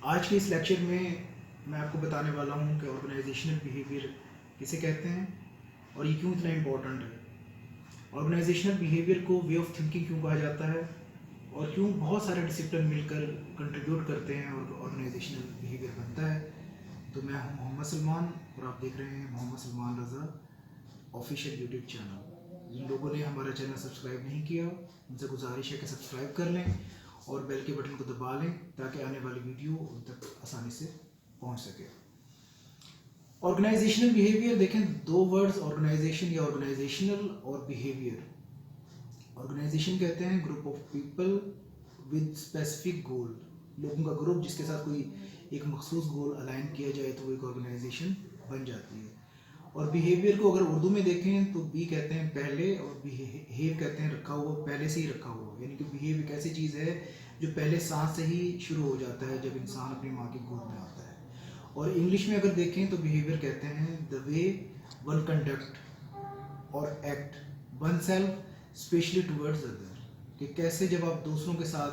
आज के इस लेक्चर में मैं आपको बताने वाला हूँ कि ऑर्गेनाइजेशनल बिहेवियर किसे कहते हैं और ये क्यों इतना इम्पोर्टेंट है। ऑर्गेनाइजेशनल बिहेवियर को वे ऑफ थिंकिंग क्यों कहा जाता है और क्यों बहुत सारे डिसिप्लिन मिलकर कंट्रीब्यूट करते हैं और ऑर्गेनाइजेशनल बिहेवियर बनता है। तो मैं हूँ मोहम्मद सलमान और आप देख रहे हैं मोहम्मद सलमान रज़ा ऑफिशियल यूट्यूब चैनल। जिन लोगों ने हमारा चैनल सब्सक्राइब नहीं किया उनसे गुजारिश है कि सब्सक्राइब कर लें और बेल के बटन को दबा लें ताकि आने वाली वीडियो उन तक आसानी से पहुंच सके। ऑर्गेनाइजेशनल बिहेवियर देखें, दो वर्ड्स ऑर्गेनाइजेशन या ऑर्गेनाइजेशनल और बिहेवियर। ऑर्गेनाइजेशन कहते हैं group of people with specific goal, लोगों का ग्रुप जिसके साथ कोई एक मखसूस गोल अलाइन किया जाए तो वो एक ऑर्गेनाइजेशन बन जाती है। और बिहेवियर को अगर उर्दू में देखें तो बी कहते हैं पहले और बिहेव कहते हैं रखा हुआ, पहले से ही रखा हुआ। यानी कि बिहेव एक ऐसी चीज़ है जो पहले सांस से ही शुरू हो जाता है जब इंसान अपनी माँ की गोद में आता है। और इंग्लिश में अगर देखें तो बिहेवियर कहते हैं द वे वन कंडक्ट और act one self specially towards other, कि कैसे जब आप दूसरों के साथ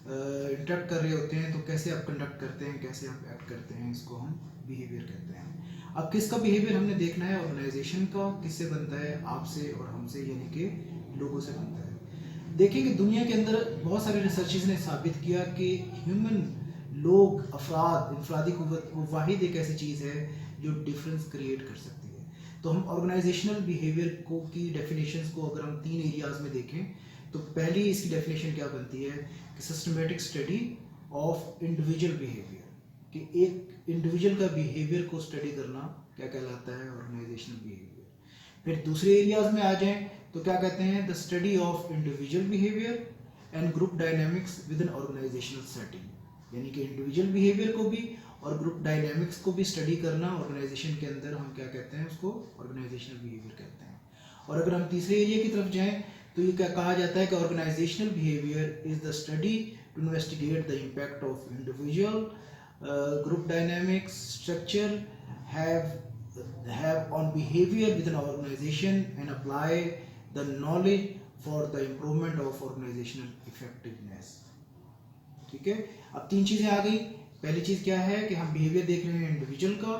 इंटरेक्ट कर रहे होते हैं तो कैसे आप कंडक्ट करते हैं, कैसे आप एक्ट करते हैं, इसको हम बिहेवियर कहते हैं। अब किसका बिहेवियर हमने देखना है, ऑर्गेनाइजेशन का। किससे बनता है, आपसे और हमसे, यानी कि लोगों से बनता है। देखिए कि दुनिया के अंदर बहुत सारे रिसर्चेस ने साबित किया कि ह्यूमन लोग, अफराद, इंफरादी कुव्वत वो वाहिद एक ऐसी चीज़ है जो डिफरेंस क्रिएट कर सकती है। तो हम ऑर्गेनाइजेशनल बिहेवियर को की डेफिनेशंस को अगर हम 3 एरियाज में देखें तो पहली इसकी डेफिनेशन क्या बनती है कि systematic study of individual behaviour, कि एक इंडिविजुअल का बिहेवियर को स्टडी करना क्या कहलाता है, ऑर्गेनाइजेशनल बिहेवियर। फिर दूसरे एरियाज में आ जाएं तो क्या कहते हैं, the study of individual behaviour and group dynamics with an organisational setting, यानी कि इंडिविजुअल बिहेवियर को भी और ग्रुप डायनामिक्स को भी स्टडी करना ऑर्गेनाइजेशन के अंदर हम क्या कहते हैं, उसको ऑर्गेनाइजेशनल बिहेवियर कहते हैं। और अगर हम तीसरे एरिया की तरफ जाएं तो ये क्या कहा जाता है कि organisational behaviour is the study to investigate the impact of individual group dynamics structure have on behavior within an organization and apply the knowledge for the improvement of organizational effectiveness। ठीक है, अब 3 चीजें आ गई। पहली चीज क्या है कि हम बिहेवियर देख रहे हैं इंडिविजुअल का,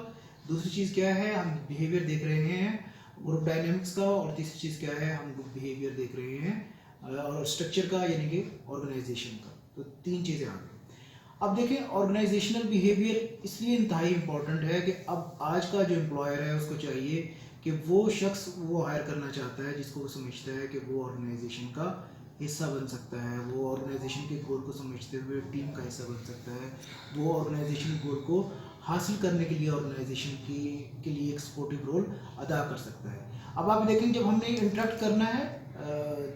दूसरी चीज क्या है हम बिहेवियर देख रहे हैं ग्रुप डायनेमिक्स का, और तीसरी चीज क्या है हम बिहेवियर देख रहे हैं और स्ट्रक्चर का, यानी कि ऑर्गेनाइजेशन का। तो 3 चीजें आ गई। अब देखें, ऑर्गेनाइजेशनल बिहेवियर इसलिए इंतहाई इंपॉर्टेंट है कि अब आज का जो एम्प्लॉयर है उसको चाहिए कि वो शख्स वो हायर करना चाहता है जिसको वो समझता है कि वो ऑर्गेनाइजेशन का हिस्सा बन सकता है, वो ऑर्गेनाइजेशन के गोल को समझते हुए टीम का हिस्सा बन सकता है, वो ऑर्गेनाइजेशन गोल को हासिल करने के लिए ऑर्गेनाइजेशन के लिए एक सपोर्टिव रोल अदा कर सकता है। अब आप देखें, जब हमने इंटरेक्ट करना है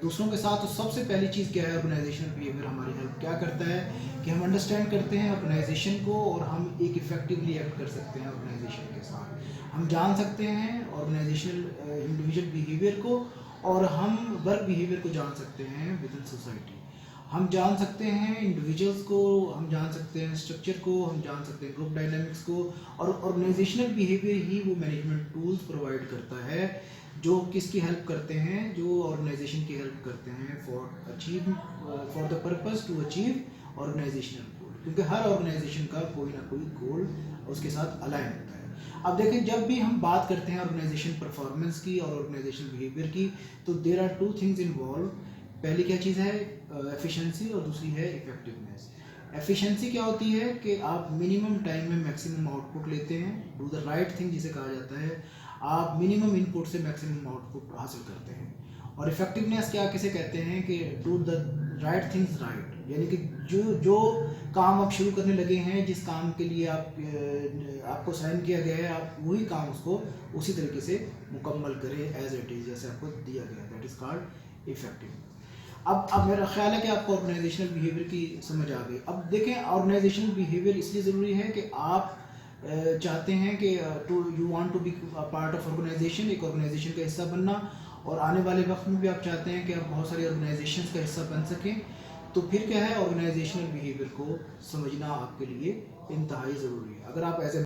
दूसरों के साथ तो सबसे पहली चीज़ क्या है, ऑर्गेनाइजेशनल बिहेवियर हमारी हेल्प क्या करता है कि हम अंडरस्टैंड करते हैं ऑर्गेनाइजेशन को और हम एक इफेक्टिवली एक्ट कर सकते हैं ऑर्गेनाइजेशन के साथ। हम जान सकते हैं ऑर्गेनाइजेशनल इंडिविजुअल बिहेवियर को और हम वर्क बिहेवियर को जान सकते हैं विद इन सोसाइटी। हम जान सकते हैं इंडिविजुअल्स को, हम जान सकते हैं स्ट्रक्चर को, हम जान सकते हैं ग्रुप डायनामिक्स को, और ऑर्गेनाइजेशनल बिहेवियर ही वो मैनेजमेंट टूल्स प्रोवाइड करता है जो किसकी हेल्प करते हैं, जो ऑर्गेनाइजेशन की हेल्प करते हैं for the purpose to achieve organisational goal, क्योंकि हर ऑर्गेनाइजेशन का कोई ना कोई गोल उसके साथ अलाइन होता है। अब देखें, जब भी हम बात करते हैं ऑर्गेनाइजेशन परफॉर्मेंस की और ऑर्गेनाइजेशन बिहेवियर की तो देयर आर 2 थिंग्स इन्वॉल्व। पहली क्या चीज़ है, एफिशिएंसी, और दूसरी है इफेक्टिवनेस। एफिशिएंसी क्या होती है कि आप मिनिमम टाइम में मैक्सिमम आउटपुट लेते हैं, डू द राइट थिंग जिसे कहा जाता है, आप मिनिमम इनपुट से मैक्सिमम आउटपुट हासिल करते हैं। और इफेक्टिवनेस क्या किसे कहते हैं कि do the right things right, यानी कि जो काम आप शुरू करने लगे हैं, जिस काम के लिए आपको साइन किया गया है, आप वही काम उसको उसी तरीके से मुकम्मल करें एज इट इज़, जैसे आपको दिया गया, दैट इज़ कॉल्ड इफेक्टिव। अब मेरा ख्याल है कि आपको ऑर्गेनाइजेशनल बिहेवियर की समझ आ गई। अब देखें, ऑर्गेनाइजेशनल बिहेवियर इसलिए ज़रूरी है कि आप चाहते हैं कि you want to be part of organisation, एक ऑर्गेनाइजेशन का हिस्सा बनना, और आने वाले वक्त में भी आप चाहते हैं कि आप बहुत सारी ऑर्गेनाइजेशंस का हिस्सा बन सकें। तो फिर क्या है, ऑर्गेनाइजेशनल बिहेवियर को समझना आपके लिए इंतहाई ज़रूरी है। अगर आप एज ए